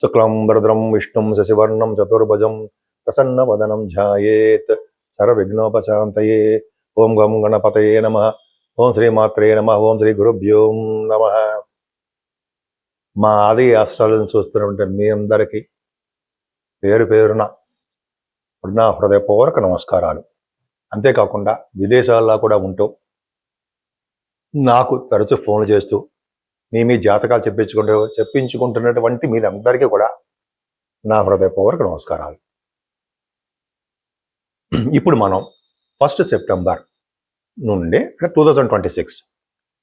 శుక్లాంబరధరం విష్ణుం శశివర్ణం చతుర్భుజం ప్రసన్నవదనం ధ్యాయేత్ సర్వవిఘ్నోపశాంతయే. ఓం గం గణపతయే నమః. ఓం శ్రీమాత్రే నమః. ఓం శ్రీ గురుభ్యో నమః. మా ఆది ఆశ్రయాలను చూస్తున్నటువంటి మీ అందరికీ పేరు పేరున నా హృదయపూర్వక నమస్కారాలు. అంతేకాకుండా విదేశాల్లో కూడా ఉంటూ నాకు తరచూ ఫోన్లు చేస్తూ మీ జాతకాలు చెప్పించుకుంటున్నటువంటి మీరందరికీ కూడా నా హృదయపూర్వక నమస్కారాలు. ఇప్పుడు మనం 1 సెప్టెంబర్ నుండి 2026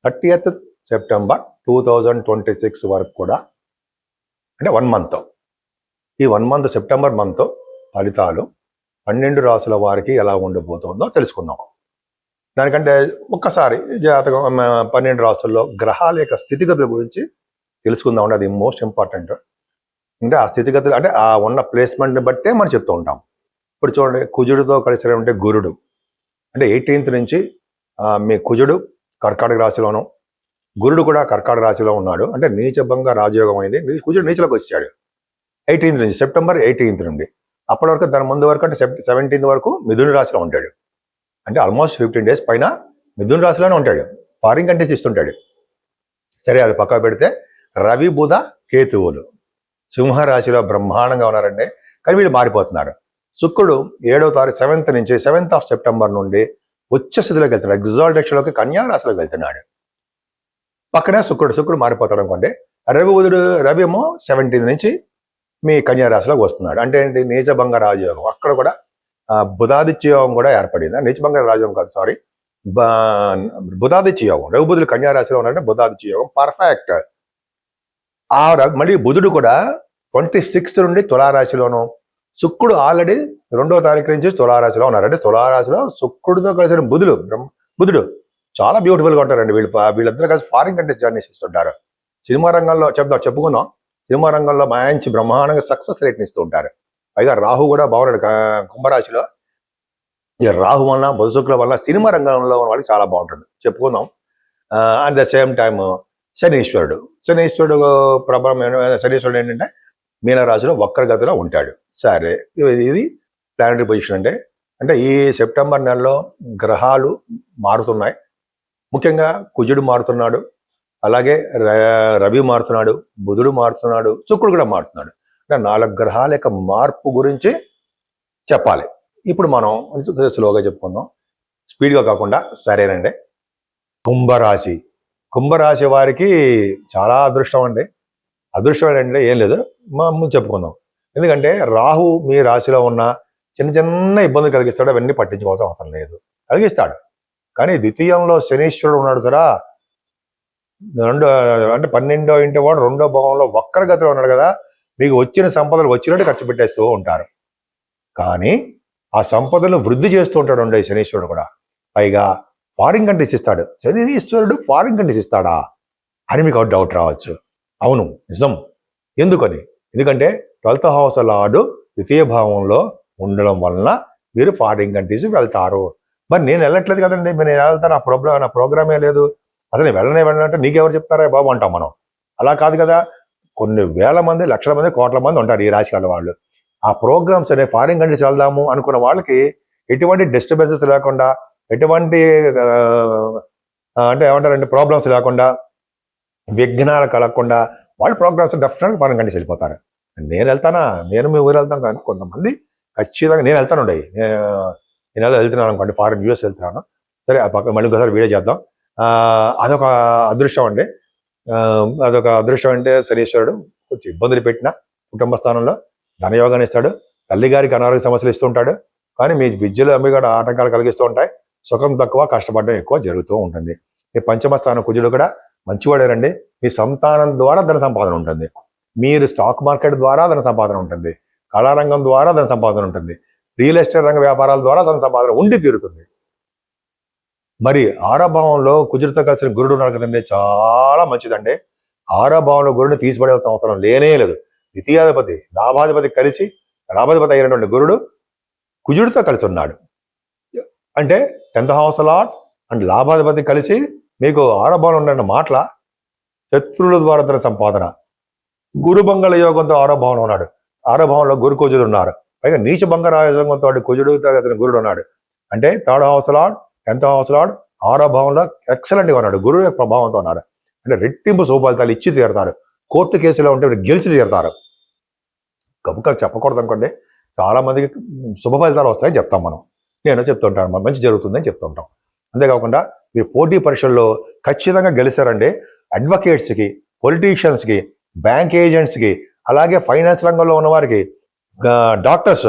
30th సెప్టెంబర్ 2026 వరకు కూడా అంటే 1 మంత్, ఈ 1 మంత్ సెప్టెంబర్ మంత్ ఫలితాలు 12 రాసుల వారికి ఎలా ఉండబోతుందో తెలుసుకుందాం. దానికంటే ఒక్కసారి జాతకం 12 రాసుల్లో గ్రహాల యొక్క స్థితిగతుల గురించి తెలుసుకుందాం. అంటే అది మోస్ట్ ఇంపార్టెంట్. అంటే ఆ స్థితిగతులు అంటే ఆ ఉన్న ప్లేస్మెంట్ని బట్టే మనం చెప్తూ ఉంటాం. ఇప్పుడు చూడండి, కుజుడితో కలిసి ఉంటే గురుడు అంటే 18th నుంచి మీ కుజుడు కర్కాటక రాశిలోను, గురుడు కూడా కర్కాటక రాశిలో ఉన్నాడు. అంటే నీచభంగ రాజయోగం అయింది. కుజుడు నీచలోకి వచ్చాడు 18th నుంచి, సెప్టెంబర్ 18th నుండి. అప్పటి వరకు దాని ముందు వరకు అంటే 17th వరకు మిథున రాశిలో ఉంటాడు. అంటే ఆల్మోస్ట్ 15 days పైన మిథున రాశిలోనే ఉంటాడు. ఫారిన్ కంట్రీస్ ఇస్తుంటాడు. సరే, అది పక్క పెడితే రవి బుధ కేతువులు సింహరాశిలో బ్రహ్మాండంగా ఉన్నారండి. కానీ వీళ్ళు మారిపోతున్నారు. శుక్రుడు 7వ తారీఖు 7th of September నుండి ఉచ్చ స్థితిలోకి వెళ్తున్నాడు. ఎగ్జాల్టేషన్లోకి కన్యా రాశిలోకి వెళ్తున్నాడు. పక్కనే శుక్రుడు మారిపోతాడు అనుకోండి. రవి ఏమో 17th నుంచి మీ కన్యా రాశిలోకి వస్తున్నాడు. అంటే ఏంటి? నీచభంగ రాజయోగం. అక్కడ కూడా బుధాదిత్య యోగం కూడా ఏర్పడింది. నీచభంగ రాజయోగం కాదు, సారీ, బుధాదిత్య యోగం. రవి బుధులు కన్యా రాశిలో ఉన్నారంటే బుధాదిత్య యోగం పర్ఫెక్ట్. మళ్ళీ బుధుడు కూడా 26th నుండి తులారాశిలోను, శుక్రుడు ఆల్రెడీ 2వ తారీఖు నుంచి తులారాశిలో ఉన్నారు. అంటే తులారాశిలో శుక్రుడితో కలిసిన బుధుడు చాలా బ్యూటిఫుల్గా ఉంటారండి. వీళ్ళిద్దరూ కలిసి ఫారిన్ కంట్రీస్ జర్నీస్ ఇస్తుంటారు. సినిమా రంగంలో చెప్పుకుందాం. సినిమా రంగంలో మంచి బ్రహ్మాండంగా సక్సెస్ రేట్ని ఇస్తూ ఉంటారు. పైగా రాహు కూడా బాగున్నాడు కుంభరాశిలో. ఈ రాహు వలన బుధ శుక్రుల వల్ల సినిమా రంగంలో ఉన్న వాళ్ళకి చాలా బాగుంటుంది. చెప్పుకుందాం. అట్ ద సేమ్ టైమ్ శనీశ్వరుడు ప్రభావం శనీశ్వరుడు ఏంటంటే మీనరాశిలో వక్రగతిలో ఉంటాడు. సరే, ఇది ప్లానటరీ పొజిషన్. అంటే ఈ సెప్టెంబర్ నెలలో గ్రహాలు మారుతున్నాయి. ముఖ్యంగా కుజుడు మారుతున్నాడు, అలాగే రవి మారుతున్నాడు, బుధుడు మారుతున్నాడు, శుక్రుడు కూడా మారుతున్నాడు. అంటే 4 గ్రహాల యొక్క మార్పు గురించి చెప్పాలి. ఇప్పుడు మనం స్లోగా చెప్పుకుందాం, స్పీడ్గా కాకుండా. సరేనండి. కుంభరాశి వారికి చాలా అదృష్టం అండి. అదృష్టం ఏంటంటే ఏం లేదు, ముందు చెప్పుకుందాం. ఎందుకంటే రాహు మీ రాశిలో ఉన్న చిన్న ఇబ్బందులు కలిగిస్తాడు. అవన్నీ పట్టించుకోవాల్సిన అవసరం లేదు, కలిగిస్తాడు. కానీ ద్వితీయంలో శనీశ్వరుడు ఉన్నాడు సరా, అంటే 12వ ఇంటి వాడు 2వ భావంలో వక్రగతిలో ఉన్నాడు కదా. మీకు వచ్చిన సంపదలు వచ్చినట్టు ఖర్చు పెట్టేస్తూ ఉంటారు. కానీ ఆ సంపదలను వృద్ధి చేస్తూ ఉంటాడు శనీశ్వరుడు కూడా. పైగా ఫారిన్ కంట్రీస్ ఇస్తాడు. శనీశ్వరుడు ఫారిన్ కంట్రీస్ ఇస్తాడా అని మీకు డౌట్ రావచ్చు. అవును, నిజం. ఎందుకంటే 12th house లార్డు ద్వితీయ భావంలో ఉండడం వలన మీరు ఫారిన్ కంట్రీస్ వెళ్తారు. మరి నేను వెళ్ళట్లేదు కదండి, నేను వెళ్తాను, నా ప్రోగ్రామే లేదు, అసలు వెళ్ళాలంటే నీకెవరు చెప్తారా బాబు అంటాం మనం. అలా కాదు కదా. కొన్ని వేల మంది, లక్షల మంది, కోట్ల మంది ఉంటారు ఈ రాశికాల వాళ్ళు. ఆ ప్రోగ్రామ్స్ అనే ఫారిన్ కంట్రీస్ వెళ్దాము అనుకున్న వాళ్ళకి ఎటువంటి డిస్టర్బెన్సెస్ లేకుండా, ఎటువంటి అంటే ఏమంటారంటే ప్రాబ్లమ్స్ లేకుండా, విఘ్నాలు కలగకుండా వాళ్ళు ప్రోగ్రామ్స్ డెఫినెట్గా ఫారిన్ కంట్రీస్ వెళ్ళిపోతారు. నేను వెళ్తానా? నేను మీ ఊరు వెళ్తాను కానీ కొంతమంది ఖచ్చితంగా నేను వెళ్తాను. నేను వెళ్తున్నాను అనుకోండి, ఫారిన్ యూఎస్ వెళ్తున్నాను. సరే, ఆ పక్క మళ్ళీ ఇంకోసారి వీడియో చేద్దాం. అదొక అదృష్టం అండి. అదొక అదృష్టం. అంటే శనీశ్వరుడు కొంచెం ఇబ్బందులు పెట్టిన కుటుంబ స్థానంలో ధనయోగాన్ని ఇస్తాడు. తల్లిగారికి అనారోగ్య సమస్యలు ఇస్తూ ఉంటాడు. కానీ మీ విద్యలో అమ్మి కూడా ఆటంకాలు కలిగిస్తూ ఉంటాయి. సుఖం తక్కువ, కష్టపడడం ఎక్కువ జరుగుతూ ఉంటుంది. మీ పంచమ స్థానం కుజుడు కూడా మంచివాడేనండి. మీ సంతానం ద్వారా ధన సంపాదన ఉంటుంది. మీరు స్టాక్ మార్కెట్ ద్వారా ధన సంపాదన ఉంటుంది. కళారంగం ద్వారా ధన సంపాదన ఉంటుంది. రియల్ ఎస్టేట్ రంగ వ్యాపారాల ద్వారా ధన సంపాదన ఉండి తీరుతుంది. మరి 6వ భావంలో కుజుడితో కలిసిన గురుడు ఉన్నాడు కదండి, చాలా మంచిదండి. 6వ భావంలో గురుడిని తీసిపడేయాల్సిన అవసరం లేనే లేదు. ద్వితీయాధిపతి లాభాధిపతి అయినటువంటి గురుడు కుజుడితో కలిసి ఉన్నాడు. అంటే 10th house లార్డ్ అండ్ లాభాధిపతి కలిసి మీకు 6వ భావంలో ఉన్న మాటల శత్రువుల ద్వారా ధన సంపాదన, గురుబంగళ యోగంతో 6వ భావంలో ఉన్నాడు. 6వ భావంలో గురు కుజులు ఉన్నారు. పైగా నీచ బంగ రాజయోగంతో కుజుడు అతని గురుడు ఉన్నాడు. అంటే 3rd house lord 10th house lord 6వ భావంలో ఎక్సలెంట్ గా ఉన్నాడు. గురువు యొక్క ప్రభావంతో ఉన్నాడు. అంటే రెట్టింపు శుభఫలితాలు ఇచ్చి తీరుతారు. కోర్టు కేసులో ఉంటే గెలిచి తీరుతారు. గబుక చెప్పకూడదు అనుకోండి, చాలా మందికి శుభ ఫలితాలు వస్తాయని చెప్తాం మనం. నేను చెప్తుంటాను మంచి జరుగుతుందని చెప్తుంటాం. అంతేకాకుండా మీరు పోటీ పరీక్షల్లో ఖచ్చితంగా గెలిచారండి. అడ్వకేట్స్కి, పొలిటీషియన్స్కి, బ్యాంక్ ఏజెంట్స్కి, అలాగే ఫైనాన్స్ రంగంలో ఉన్న వారికి, డాక్టర్స్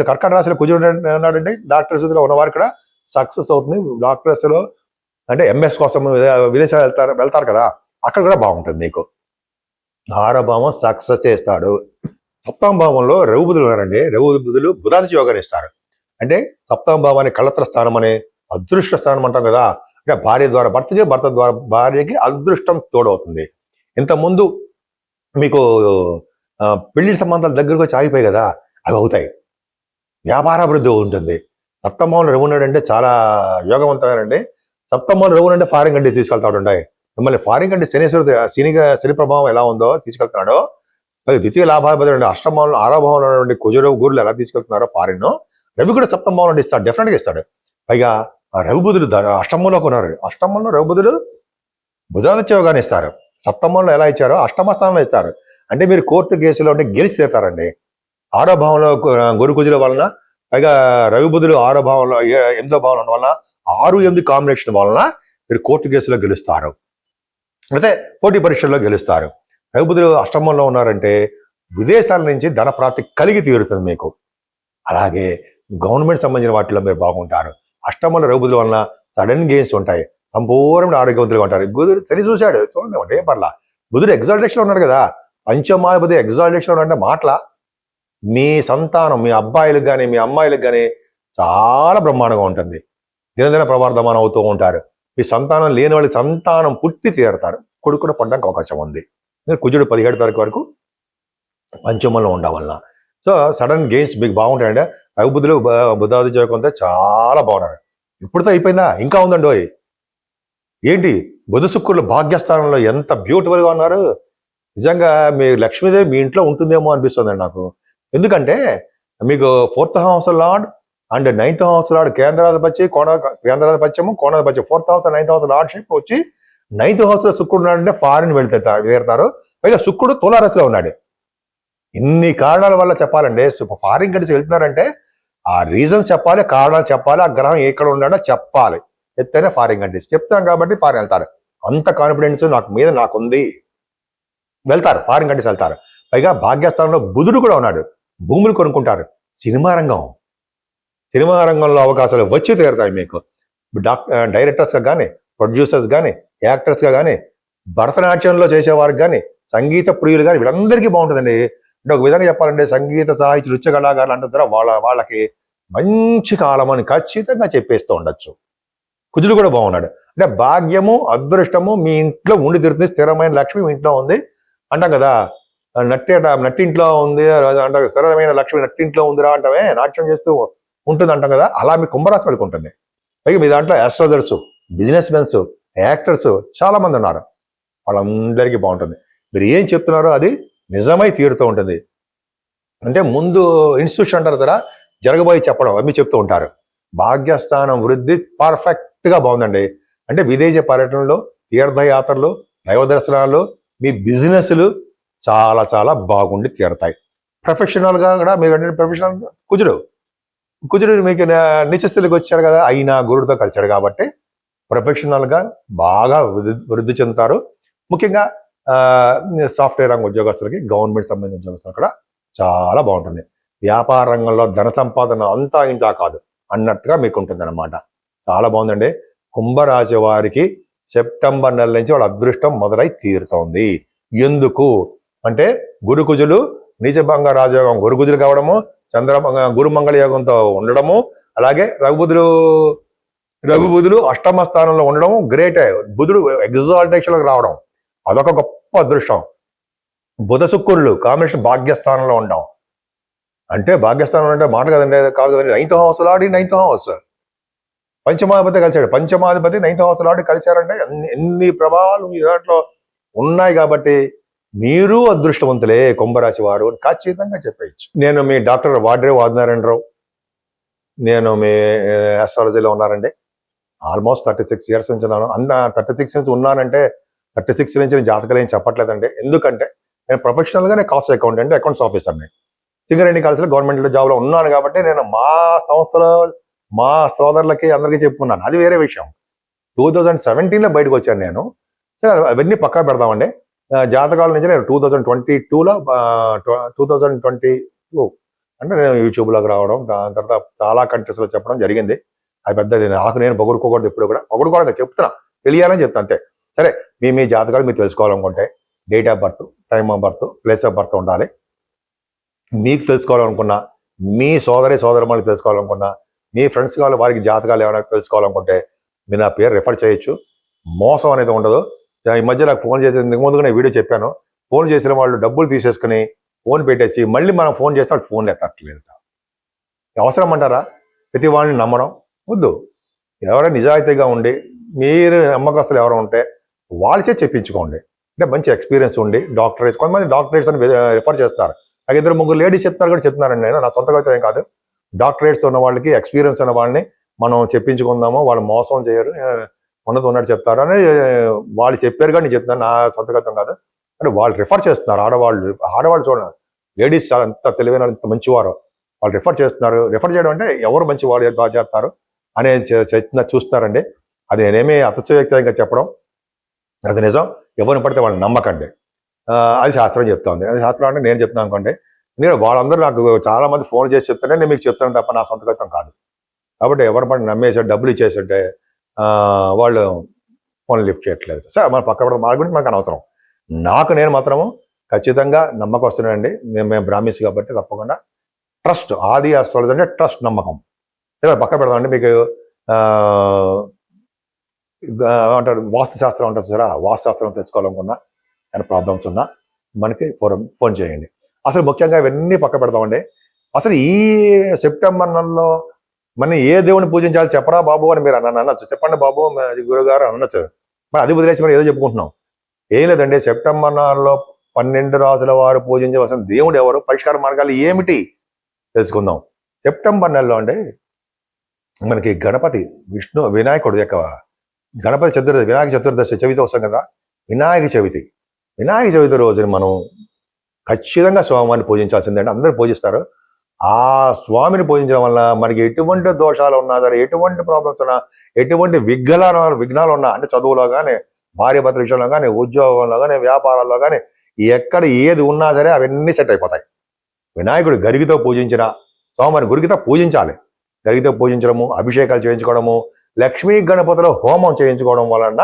కర్కట రాశిలో కుజుడు ఉన్నాడండి. డాక్టర్స్ ఉన్న వారికి కూడా సక్సెస్ అవుతుంది. డాక్టర్స్లో అంటే ఎంఎస్ కోసం విదేశాలు వెళ్తారు కదా, అక్కడ కూడా బాగుంటుంది మీకు. 6వ భావం సక్సెస్ చేస్తాడు. 7వ భావంలో రవి బుధులు ఉన్నారండి. రవి బుధులు బుధాదిత్య యోగాన్ని ఇస్తారు. అంటే 7వ భావాన్ని కళత్ర స్థానం అనే అదృష్ట స్థానం అంటాం కదా. అంటే భార్య ద్వారా భర్తకి, భర్త ద్వారా భార్యకి అదృష్టం తోడవుతుంది. ఇంతకుముందు మీకు పెళ్లి సంబంధాలు దగ్గరకు వచ్చి ఆగిపోయి కదా, అవి అవుతాయి. వ్యాపారాభివృద్ధి ఉంటుంది. 7వ భావంలో రవి ఉన్నాడంటే చాలా యోగవంతమేనండి. 7వ భావంలో రవి అంటే ఫారిన్ కంట్రీ తీసుకెళ్తాడు. మిమ్మల్ని ఫారిన్ కంట్రీ శని ప్రభావం ఎలా ఉందో తీసుకెళ్తున్నాడో, ద్వితీయ లాభాధిపతి 8వ భావంలో 6వ భావంలో ఉన్నటువంటి కుజుడు గురులు ఎలా తీసుకెళ్తున్నారో ఫారిన్, రవి కూడా 7వ భావంలో ఇస్తాడు, డెఫినెట్గా ఇస్తాడు. పైగా రవి బుధుడు 8వ ఉన్నారు. 8వ రవి బుధుడు బుధాదిత్య యోగాన్ని ఇస్తారు. 7వ భావంలో ఎలా ఇచ్చారో 8వ స్థానంలో ఇస్తారు. అంటే మీరు కోర్టు కేసులో ఉంటే గెలిచి తీరుతారండి. 6వ భావంలో గురు కుజుల వలన, పైగా రవి బుధుడు 6వ భావంలో 8వ భావంలో వలన 6-8 కాంబినేషన్ వలన మీరు కోర్టు కేసులో గెలుస్తారు. అయితే పోటీ పరీక్షల్లో గెలుస్తారు. రవి బుధుడు 8వ భావంలో ఉన్నారంటే విదేశాల నుంచి ధన ప్రాప్తి కలిగి తీరుతుంది మీకు. అలాగే గవర్నమెంట్ సంబంధించిన వాటిలో మీరు బాగుంటారు. 8వ భావంలో రవి బుధుల వలన సడన్ గెయిన్స్ ఉంటాయి. సంపూర్ణ ఆరోగ్యవంతులుగా ఉంటారు. బుధుడు సరి చూశాడు, చూడండి ఏం పర్లా. బుధుడు ఎగ్జాల్టేషన్ ఉన్నాడు కదా, పంచమాధిపతి ఎగ్జాల్టేషన్ ఉన్నాడంటే మాటల మీ సంతానం, మీ అబ్బాయిలకు కానీ మీ అమ్మాయిలకు కానీ చాలా బ్రహ్మాండంగా ఉంటుంది. దినదిన ప్రవర్ధమానం అవుతూ ఉంటారు. ఈ సంతానం లేని వాళ్ళకి సంతానం పుట్టి తీరుతారు. కొడుకు కూడా పడడానికి అవకాశం ఉంది. కుజుడు 17వ తారీఖు వరకు పంచమంలో ఉండడం వలన సో సడన్ గెయిన్స్ మీకు బాగుంటాయండి. రవి బుధులు బుధాదిత్య యోగంతో చాలా బాగున్నారు. ఇప్పుడుతో అయిపోయిందా? ఇంకా ఉందండి. ఏంటి బుధ శుక్రులు భాగ్యస్థానంలో ఎంత బ్యూటిఫుల్గా ఉన్నారు. నిజంగా మీ లక్ష్మీదేవి మీ ఇంట్లో ఉంటుందేమో అనిపిస్తుందండి నాకు. ఎందుకంటే మీకు 4th house lord and 9th house lord కేంద్రాధిపత్యము కోణాధిపత్యం 4th house 9th house lordship వచ్చి 9th హౌస్ లో శుక్రుడు ఉన్నాడంటే ఫారిన్ వెళ్తారు. పైగా శుక్రుడు తులారాశిలో ఉన్నాడు. ఇన్ని కారణాల వల్ల చెప్పాలంటే ఫారిన్ కంట్రీస్ వెళ్తున్నారంటే ఆ రీజన్ చెప్పాలి, కారణాలు చెప్పాలి, ఆ గ్రహం ఎక్కడ ఉన్నాడో చెప్పాలి. చెప్తేనే ఫారిన్ కంట్రీస్ చెప్తాం కాబట్టి ఫారిన్ వెళ్తారు. అంత కాన్ఫిడెన్స్ నాకుంది. వెళ్తారు, ఫారిన్ కంట్రీస్ వెళ్తారు. పైగా భాగ్యస్థానంలో బుధుడు కూడా ఉన్నాడు. భూములు కొనుక్కుంటారు. సినిమా రంగంలో అవకాశాలు వచ్చి తీరుతాయి మీకు. డైరెక్టర్స్గా కానీ, ప్రొడ్యూసర్స్ కానీ, యాక్టర్స్గా కానీ, భరతనాట్యంలో చేసేవారికి కానీ, సంగీత ప్రియులు కానీ వీళ్ళందరికీ బాగుంటుందండి. అంటే ఒక విధంగా చెప్పాలంటే సంగీత సాహిత్య నృత్య కళాకారులు అంటారు, వాళ్ళకి మంచి కాలం అని ఖచ్చితంగా చెప్పేస్తూ ఉండొచ్చు. కుజుడు కూడా బాగున్నాడు. అంటే భాగ్యము, అదృష్టము మీ ఇంట్లో ఉండి తీరుతుంది. స్థిరమైన లక్ష్మి మీ ఇంట్లో ఉంది అంటాం కదా. నట్టింట్లో ఉంది అంటాం, స్థిరమైన లక్ష్మి నట్టింట్లో ఉందిరా అంటామే, నాట్యం చేస్తూ ఉంటుంది అంటాం కదా. అలా మీ కుంభరాశి వాళ్ళకి ఉంటుంది. పైగా మీ దాంట్లో ఆస్ట్రాలజర్స్, బిజినెస్ మెన్స్, యాక్టర్స్ చాలా మంది ఉన్నారు. వాళ్ళందరికీ బాగుంటుంది. మీరు ఏం చెప్తున్నారో అది నిజమై తీరుతూ ఉంటుంది. అంటే ముందు ఇన్స్టిట్యూషన్ అంటారు కదా, జరగబోయి చెప్పడం అవి చెప్తూ ఉంటారు. భాగ్యస్థానం వృద్ధి పర్ఫెక్ట్గా బాగుందండి. అంటే విదేశీ పర్యటనలు, తీర్థయాత్రలు, దైవ దర్శనాలు, మీ బిజినెస్లు చాలా చాలా బాగుండి తీరుతాయి. ప్రొఫెషనల్గా కూడా మీకు ప్రొఫెషనల్ కుజుడు మీకు నిత్యస్థితికి వచ్చాడు కదా, అయినా గురుడితో కలిచాడు కాబట్టి ప్రొఫెషనల్గా బాగా వృద్ధి చెందుతారు. ముఖ్యంగా సాఫ్ట్వేర్ రంగ ఉద్యోగస్తులకి, గవర్నమెంట్ సంబంధించిన ఉద్యోగస్తులు కూడా చాలా బాగుంటుంది. వ్యాపార రంగంలో ధన సంపాదన అంతా ఇంతా కాదు అన్నట్టుగా మీకు ఉంటుంది అన్నమాట. చాలా బాగుందండి. కుంభరాశి వారికి సెప్టెంబర్ నెల నుంచి వాళ్ళ అదృష్టం మొదలై తీరుతోంది. ఎందుకు అంటే గురుకుజులు నీచభంగ రాజయోగం గురుకుజులు కావడము, గురుమంగళ యోగంతో ఉండడము, అలాగే రఘు బుధులు 8వ స్థానంలో ఉండడం గ్రేట్. బుధుడు ఎగ్జాల్టేషన్లోకి రావడం అదొక గొప్ప అదృష్టం. బుధ శుక్రులు కాంబినేషన్ భాగ్యస్థానంలో ఉండడం అంటే, భాగ్యస్థానం అంటే మాట కదండి, కాదు కదండి. 9th హౌస్ లాడి 9th హౌస్ పంచమాధిపతి కలిశాడు. పంచమాధిపతి 9th హౌస్ లాడి కలిశారంటే ఎన్ని ప్రభావాలు ఈ దాంట్లో ఉన్నాయి. కాబట్టి మీరు అదృష్టవంతులే కుంభరాశి వారు అని ఖచ్చితంగా చెప్పేయచ్చు. నేను మీ డాక్టర్ వాడ్రే వాదినారాయణరావు, నేను మీ ఆస్ట్రాలజీలో ఉన్నారండి. ఆల్మోస్ట్ 36 ఇయర్స్ నుంచి ఉన్నాను. 36 నుంచి ఉన్నానంటే 36 నుంచి నేను జాతకాలు ఏం చెప్పట్లేదండి. ఎందుకంటే నేను ప్రొఫెషనల్గా నేను కాస్ట్ అకౌంటెంట్, అకౌంట్స్ ఆఫీసర్ని. సింగరేణి కాలేజీలో గవర్నమెంట్ జాబ్లో ఉన్నాను కాబట్టి నేను మా సంస్థలో మా సోదరులకి అందరికీ చెప్పుకున్నాను. అది వేరే విషయం. 2017లో బయటకు వచ్చాను నేను. సరే అవన్నీ పక్కా పెడదామండి. జాతకాల నుంచి నేను 2022లో 2022 అంటే నేను యూట్యూబ్లోకి రావడం, దాని తర్వాత చాలా కంట్రీస్లో చెప్పడం జరిగింది. అది పెద్దది నాకు నేను పొగుడుకోకూడదు, ఎప్పుడు కూడా పొగుడుకోవడం చెప్తున్నా, తెలియాలని చెప్తాను అంతే. సరే మీ జాతకాలు మీరు తెలుసుకోవాలనుకుంటే date of birth, time of birth, place of birth ఉండాలి. మీకు తెలుసుకోవాలనుకున్నా, మీ సోదరమణులకు తెలుసుకోవాలనుకున్నా, మీ ఫ్రెండ్స్ కావాలి వారికి జాతకాలు ఏమైనా తెలుసుకోవాలనుకుంటే మీరు నా పేరు రిఫర్ చేయొచ్చు. మోసం అనేది ఉండదు. ఈ మధ్య నాకు ఫోన్ చేసి ముందుగా నేను వీడియో చెప్పాను, ఫోన్ చేసిన వాళ్ళు డబ్బులు తీసేసుకుని ఫోన్ పెట్టేసి మళ్ళీ మనం ఫోన్ చేస్తే వాళ్ళు ఫోన్ ఎత్తట్లేదు. అవసరం అంటారా ప్రతి వాళ్ళని నమ్మడం? వద్దు. ఎవరైనా నిజాయితీగా ఉండి మీరు నమ్మకస్తులు ఎవరు ఉంటే వాళ్ళచే చెప్పించుకోండి. అంటే మంచి ఎక్స్పీరియన్స్ ఉండి డాక్టరేట్స్, కొంతమంది డాక్టరేట్స్ అని రిఫర్ చేస్తున్నారు. నాకు 2-3 లేడీస్ చెప్తున్నారు కూడా చెప్తున్నారండి. నేను నా సొంతగా అయితే ఏం కాదు. డాక్టరేట్స్ ఉన్న వాళ్ళకి, ఎక్స్పీరియన్స్ ఉన్న వాళ్ళని మనం చెప్పించుకుందాము, వాళ్ళు మోసం చేయరు, ఉన్నట్టు చెప్తారు అని వాళ్ళు చెప్పారు. కానీ నేను చెప్తున్నాను, నా సొంతగతం కాదు. అంటే వాళ్ళు రిఫర్ చేస్తున్నారు. ఆడవాళ్ళు చూడండి, లేడీస్ చాలా ఎంత తెలివైన, ఎంత మంచివారు, వాళ్ళు రిఫర్ చేస్తున్నారు. రిఫర్ చేయడం అంటే ఎవరు మంచి వాళ్ళు బాగా చేస్తారు అనే చూస్తున్నారండి. అది నేనేమి అతిశయోక్తంగా చెప్పడం, అది నిజం. ఎవరిని పడితే వాళ్ళని నమ్మకండి. అది శాస్త్రం చెప్తుంది. అది శాస్త్రం అంటే నేను చెప్తున్నాను అనుకోండి. నేను వాళ్ళందరూ నాకు చాలా మంది ఫోన్ చేసి చెప్తుంటే నేను మీకు చెప్తాను తప్ప నా సొంతగతం కాదు. కాబట్టి ఎవరి పడి నమ్మేసాడు, డబ్బులు ఇచ్చేస్తుంటే వాళ్ళు ఫోన్ లిఫ్ట్ చేయట్లేదు. సార్ మన పక్క మా గురించి మనకు అనవసరం. నేను మాత్రము ఖచ్చితంగా నమ్మకం వస్తున్నానండి. మేము బ్రాహ్మిన్స్ కాబట్టి తప్పకుండా ట్రస్ట్, ఆది ఆస్ట్రాలజీ అంటే ట్రస్ట్, నమ్మకం. పక్క పెడదామండి. మీకు అంటారు వాస్తుశాస్త్రం అంటారు సార్, వాస్తుశాస్త్రం తెలుసుకోవాలనుకున్నా, ఏమైనా ప్రాబ్లమ్స్ ఉన్నా మనకి ఫోన్ చేయండి. అసలు ముఖ్యంగా ఇవన్నీ పక్క పెడతామండి. అసలు ఈ సెప్టెంబర్ నెలలో మనం ఏ దేవుని పూజించాలి చెప్పరా బాబు అని మీరు అనొచ్చు. చెప్పండి బాబు గురుగారు అనొచ్చు. మరి అది వదిలేసి మరి ఏదో చెప్పుకుంటున్నాం. ఏం లేదండి, సెప్టెంబర్ నెలలో 12 రాసుల వారు పూజించవలసిన దేవుడు ఎవరు, పరిష్కార మార్గాలు ఏమిటి తెలుసుకుందాం. సెప్టెంబర్ నెలలో అండి మనకి గణపతి, వినాయకుడు యొక్క గణపతి చతుర్దశి, వినాయక చతుర్దశి చవితి వస్తాం కదా, వినాయక చవితి రోజున మనం ఖచ్చితంగా స్వామివారిని పూజించాల్సిందే. అందరూ పూజిస్తారు. ఆ స్వామిని పూజించడం వల్ల మనకి ఎటువంటి దోషాలు ఉన్నా సరే, ఎటువంటి ప్రాబ్లమ్స్ ఉన్నా, ఎటువంటి విఘ్నాలు ఉన్నా, అంటే చదువులో కానీ, భార్య భర్త విషయంలో కానీ, ఉద్యోగంలో కానీ, వ్యాపారాల్లో కానీ, ఎక్కడ ఏది ఉన్నా సరే అవన్నీ సెట్ అయిపోతాయి. వినాయకుడు గరిగితో పూజించిన స్వామిని గురిగితో పూజించాలి. గరిగితో పూజించడము, అభిషేకాలు చేయించుకోవడము, లక్ష్మీ గణపతిలో హోమం చేయించుకోవడం వలన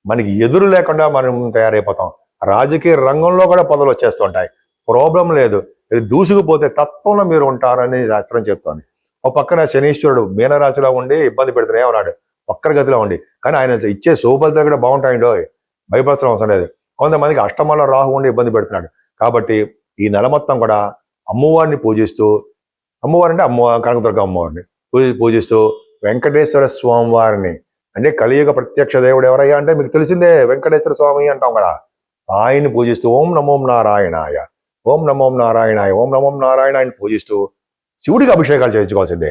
మనకి ఎదురు లేకుండా మనం తయారైపోతాం. రాజకీయ రంగంలో కూడా పదవులు వచ్చేస్తుంటాయి. ప్రాబ్లం లేదు. ఇది దూసుకుపోతే తత్వంలో మీరు ఉంటారని శాస్త్రం చెప్తోంది. ఒక పక్కన శనీశ్వరుడు మీనరాశిలో ఉండి ఇబ్బంది పెడుతూనే ఉన్నాడు, వక్రగతిలో ఉండి. కానీ ఆయన ఇచ్చే శుభఫలితో కూడా బాగుంటాయండో, భయపడాల్సిన అవసరం లేదు. కొంతమందికి అష్టమంలో రాహు ఉండి ఇబ్బంది పెడుతున్నాడు. కాబట్టి ఈ నెల మొత్తం కూడా అమ్మవారిని పూజిస్తూ, అమ్మవారు అంటే కనకదుర్గ అమ్మవారిని పూజిస్తూ, వెంకటేశ్వర స్వామి వారిని, అంటే కలియుగ ప్రత్యక్ష దేవుడు ఎవరయ్యా అంటే మీకు తెలిసిందే, వెంకటేశ్వర స్వామి అంటాం కదా, ఆయన్ని పూజిస్తూ ఓం నమో నారాయణాయ, ఓం నమో నారాయణాయ, ఓం నమో నారాయణ పూజిస్తూ శివుడికి అభిషేకాలు చేయించుకోవాల్సిందే.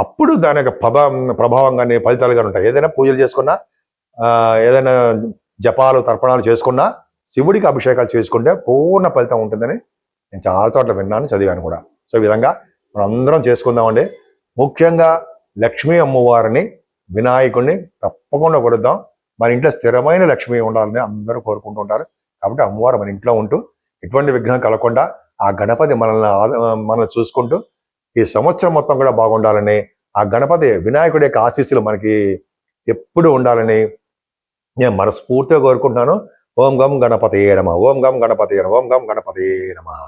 అప్పుడు దాని యొక్క ప్రభావం కానీ ఫలితాలు కానీ ఉంటాయి. ఏదైనా పూజలు చేసుకున్నా, ఏదైనా జపాలు తర్పణాలు చేసుకున్నా శివుడికి అభిషేకాలు చేసుకుంటే పూర్ణ ఫలితం ఉంటుందని నేను చాలా చోట్ల విన్నాను, చదివాను కూడా. సో ఈ విధంగా మనం అందరం చేసుకుందామండి. ముఖ్యంగా లక్ష్మీ అమ్మవారిని, వినాయకుడిని తప్పకుండా కొడుద్దాం. మన ఇంట్లో స్థిరమైన లక్ష్మి ఉండాలని అందరూ కోరుకుంటూ ఉంటారు. కాబట్టి అమ్మవారు మన ఇంట్లో ఉంటూ ఎటువంటి విఘ్నం కలగకుండా ఆ గణపతి మనల్ని చూసుకుంటూ ఈ సంవత్సరం మొత్తం కూడా బాగుండాలని, ఆ గణపతి వినాయకుడి యొక్క ఆశీస్సులు మనకి ఎప్పుడు ఉండాలని నేను మనస్ఫూర్తిగా కోరుకుంటున్నాను. ఓం గం గణపతి నమః, ఓం గం గణపతి నమః, ఓం గం గణపతి నమః.